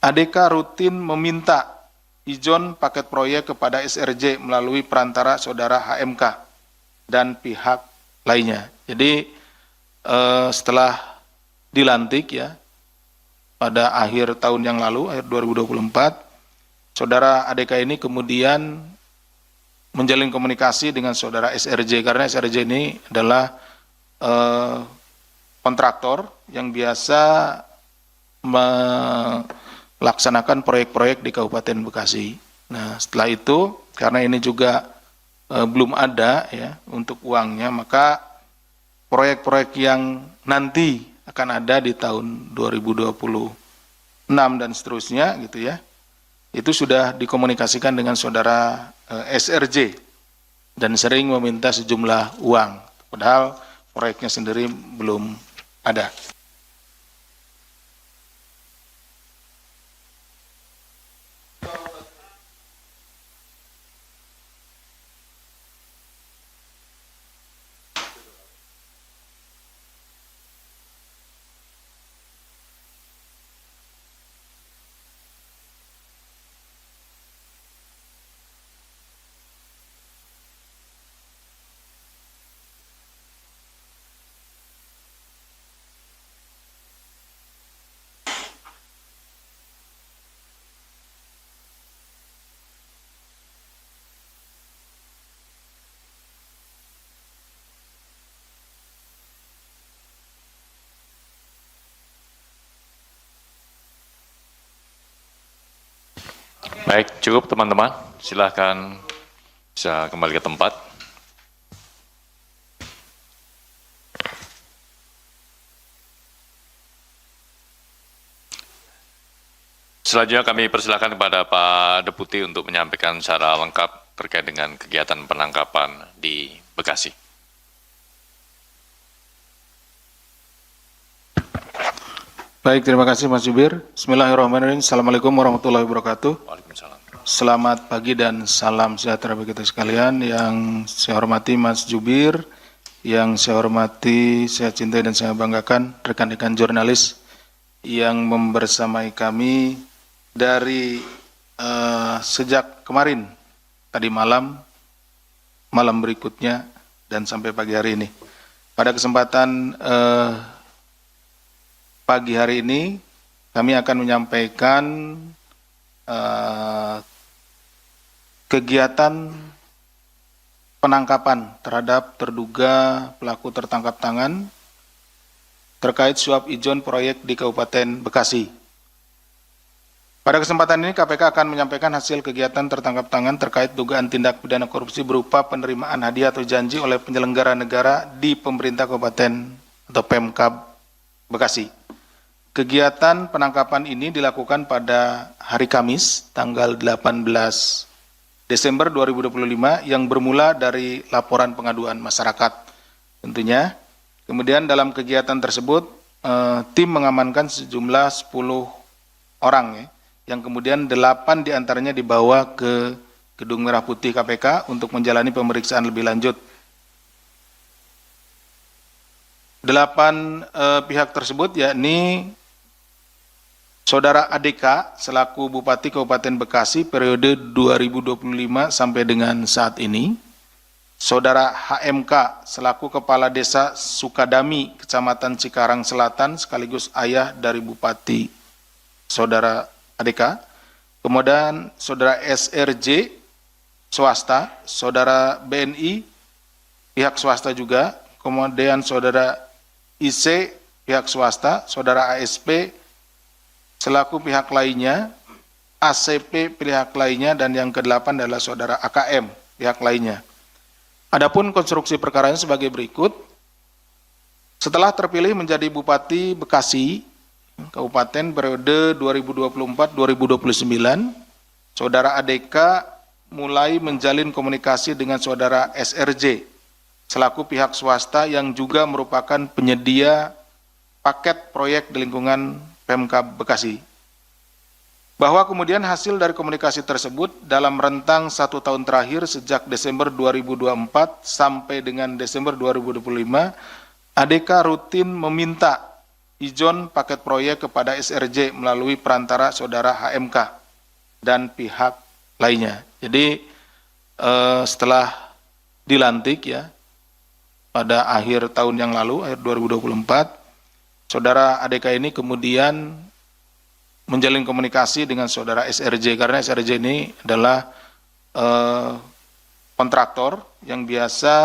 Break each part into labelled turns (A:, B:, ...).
A: ADK rutin meminta izin paket proyek kepada SRJ melalui perantara saudara HMK dan pihak lainnya. Jadi setelah dilantik ya pada akhir tahun yang lalu, akhir 2024, saudara ADK ini kemudian menjalin komunikasi dengan saudara SRJ karena SRJ ini adalah kontraktor yang biasa melaksanakan proyek-proyek di Kabupaten Bekasi. Nah, setelah itu karena ini juga belum ada ya untuk uangnya, maka proyek-proyek yang nanti akan ada di tahun 2026 dan seterusnya gitu ya, itu sudah dikomunikasikan dengan saudara SRJ dan sering meminta sejumlah uang, padahal proyeknya sendiri belum ada.
B: Baik, cukup teman-teman. Silakan bisa kembali ke tempat. Selanjutnya kami persilakan kepada Pak Deputi untuk menyampaikan secara lengkap terkait dengan kegiatan penangkapan di Bekasi.
A: Baik, terima kasih Mas Jubir. Bismillahirrahmanirrahim. Assalamualaikum warahmatullahi wabarakatuh.
B: Waalaikumsalam.
A: Selamat pagi dan salam sejahtera bagi kita sekalian. Yang saya hormati Mas Jubir, yang saya hormati, saya cintai dan saya banggakan rekan-rekan jurnalis yang membersamai kami dari sejak kemarin, tadi malam berikutnya, dan sampai pagi hari ini. Pada kesempatan pagi hari ini, kami akan menyampaikan kegiatan penangkapan terhadap terduga pelaku tertangkap tangan terkait suap ijon proyek di Kabupaten Bekasi. Pada kesempatan ini KPK akan menyampaikan hasil kegiatan tertangkap tangan terkait dugaan tindak pidana korupsi berupa penerimaan hadiah atau janji oleh penyelenggara negara di pemerintah Kabupaten atau Pemkab Bekasi. Kegiatan penangkapan ini dilakukan pada hari Kamis, tanggal 18 Desember 2025 yang bermula dari laporan pengaduan masyarakat tentunya. Kemudian dalam kegiatan tersebut, tim mengamankan sejumlah 10 orang ya, yang kemudian 8 diantaranya dibawa ke Gedung Merah Putih KPK untuk menjalani pemeriksaan lebih lanjut. 8 pihak tersebut yakni Saudara ADK selaku Bupati Kabupaten Bekasi periode 2025 sampai dengan saat ini, Saudara HMK selaku Kepala Desa Sukadami, Kecamatan Cikarang Selatan sekaligus ayah dari Bupati Saudara ADK, kemudian Saudara SRJ swasta, Saudara BNI pihak swasta juga, kemudian Saudara IC pihak swasta, Saudara ASP selaku pihak lainnya, ACP pihak lainnya, dan yang ke-8 adalah Saudara AKM pihak lainnya. Adapun konstruksi perkaranya sebagai berikut. Setelah terpilih menjadi Bupati Bekasi, Kabupaten periode 2024-2029, Saudara ADK mulai menjalin komunikasi dengan Saudara SRJ, selaku pihak swasta yang juga merupakan penyedia paket proyek di lingkungan Pemkab Bekasi. Bahwa kemudian hasil dari komunikasi tersebut dalam rentang 1 tahun terakhir sejak Desember 2024 sampai dengan Desember 2025, ADK rutin meminta ijon paket proyek kepada SRJ melalui perantara saudara HMK dan pihak lainnya. Jadi setelah dilantik ya pada akhir tahun yang lalu, akhir 2024, saudara ADK ini kemudian menjalin komunikasi dengan saudara SRJ karena SRJ ini adalah kontraktor yang biasa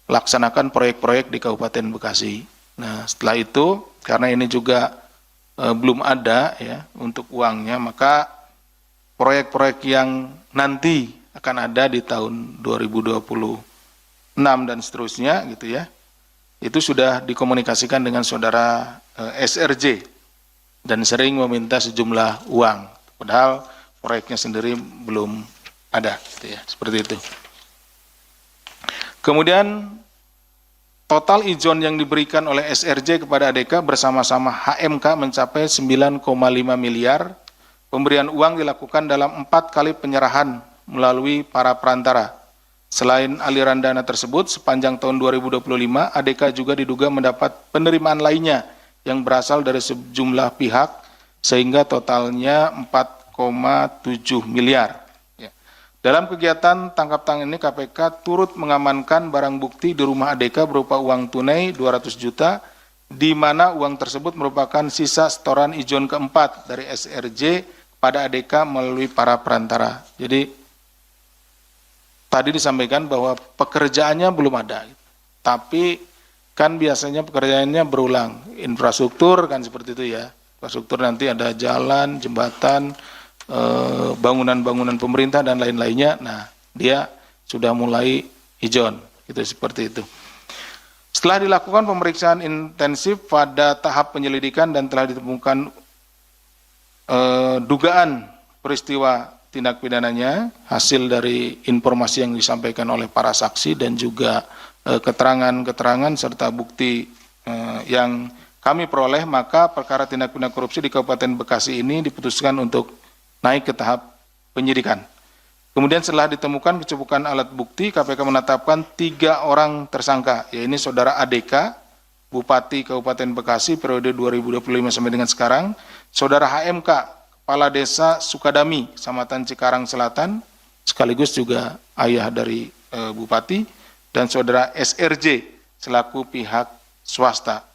A: melaksanakan proyek-proyek di Kabupaten Bekasi. Nah, setelah itu karena ini juga belum ada ya untuk uangnya, maka proyek-proyek yang nanti akan ada di tahun 2026 dan seterusnya gitu ya, itu sudah dikomunikasikan dengan saudara SRJ dan sering meminta sejumlah uang, padahal proyeknya sendiri belum ada, gitu ya, seperti itu. Kemudian total ijon yang diberikan oleh SRJ kepada ADK bersama-sama HMK mencapai 9,5 miliar. Pemberian uang dilakukan dalam 4 kali penyerahan melalui para perantara. Selain aliran dana tersebut, sepanjang tahun 2025, ADK juga diduga mendapat penerimaan lainnya yang berasal dari sejumlah pihak, sehingga totalnya 4,7 miliar. Dalam kegiatan tangkap tangan ini, KPK turut mengamankan barang bukti di rumah ADK berupa uang tunai 200 juta, di mana uang tersebut merupakan sisa setoran ijon keempat dari SRJ pada ADK melalui para perantara. Jadi tadi disampaikan bahwa pekerjaannya belum ada, tapi kan biasanya pekerjaannya berulang. Infrastruktur kan seperti itu ya. Infrastruktur nanti ada jalan, jembatan, bangunan-bangunan pemerintah dan lain-lainnya. Nah, dia sudah mulai ijon, gitu seperti itu. Setelah dilakukan pemeriksaan intensif pada tahap penyelidikan dan telah ditemukan dugaan peristiwa tindak pidananya, hasil dari informasi yang disampaikan oleh para saksi dan juga keterangan-keterangan serta bukti yang kami peroleh, maka perkara tindak pidana korupsi di Kabupaten Bekasi ini diputuskan untuk naik ke tahap penyidikan. Kemudian setelah ditemukan kecukupan alat bukti, KPK menetapkan 3 orang tersangka, yaitu saudara ADK, Bupati Kabupaten Bekasi periode 2025 sampai dengan sekarang, saudara HMK, Kepala Desa Sukadami, Kecamatan Cikarang Selatan, sekaligus juga ayah dari Bupati, dan saudara SRJ selaku pihak swasta.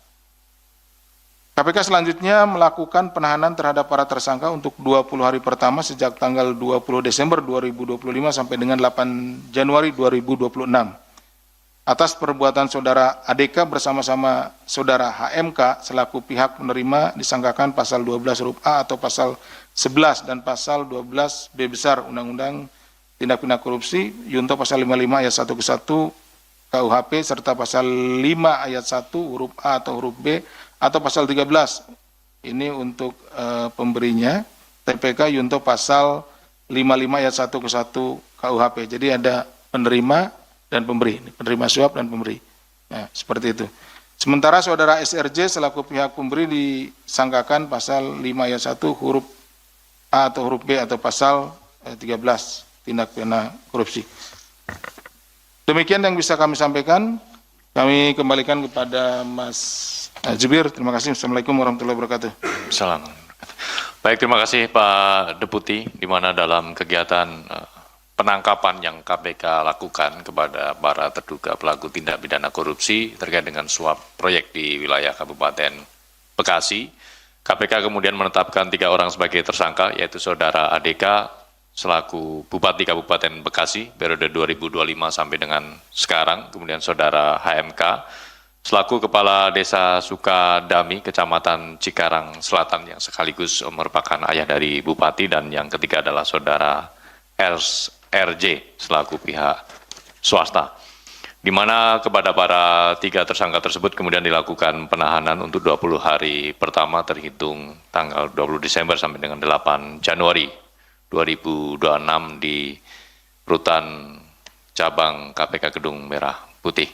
A: KPK selanjutnya melakukan penahanan terhadap para tersangka untuk 20 hari pertama sejak tanggal 20 Desember 2025 sampai dengan 8 Januari 2026. Atas perbuatan saudara ADK bersama-sama saudara HMK selaku pihak penerima disangkakan pasal 12 huruf A atau pasal 11 dan pasal 12 B besar Undang-Undang Tindak Pidana Korupsi, Yunto pasal 55 ayat 1 ke 1 KUHP serta pasal 5 ayat 1 huruf A atau huruf B atau pasal 13. Ini untuk pemberinya, TPK Yunto pasal 55 ayat 1 ke 1 KUHP. Jadi ada penerima dan pemberi, penerima suap dan pemberi. Nah, seperti itu. Sementara saudara SRJ selaku pihak pemberi disangkakan pasal 5 ayat 1 huruf A atau huruf B atau pasal 13 tindak pidana korupsi. Demikian yang bisa kami sampaikan. Kami kembalikan kepada Mas Jubir. Terima kasih. Assalamualaikum warahmatullahi wabarakatuh.
B: Assalamualaikum. Baik, terima kasih Pak Deputi, di mana dalam kegiatan penangkapan yang KPK lakukan kepada para terduga pelaku tindak pidana korupsi terkait dengan suap proyek di wilayah Kabupaten Bekasi, KPK kemudian menetapkan 3 orang sebagai tersangka, yaitu saudara ADK selaku Bupati Kabupaten Bekasi periode 2025 sampai dengan sekarang, kemudian saudara HMK selaku Kepala Desa Sukadami, Kecamatan Cikarang Selatan yang sekaligus merupakan ayah dari Bupati, dan yang ketiga adalah saudara RJ selaku pihak swasta, di mana kepada para 3 tersangka tersebut kemudian dilakukan penahanan untuk 20 hari pertama terhitung tanggal 20 Desember sampai dengan 8 Januari 2026 di Rutan Cabang KPK Gedung Merah Putih.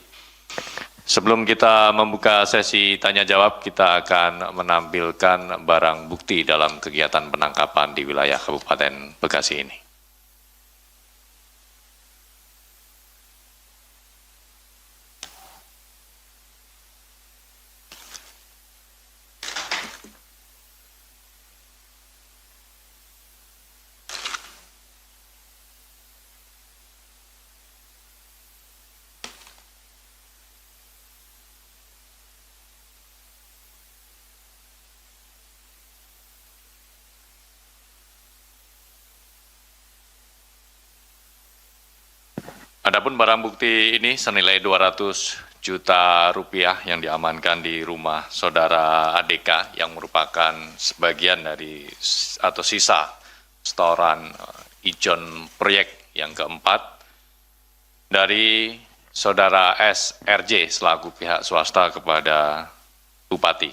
B: Sebelum kita membuka sesi tanya jawab, kita akan menampilkan barang bukti dalam kegiatan penangkapan di wilayah Kabupaten Bekasi ini. Adapun barang bukti ini senilai 200 juta rupiah yang diamankan di rumah saudara ADK yang merupakan sebagian dari atau sisa setoran ijon proyek yang keempat dari saudara SRJ selaku pihak swasta kepada Bupati.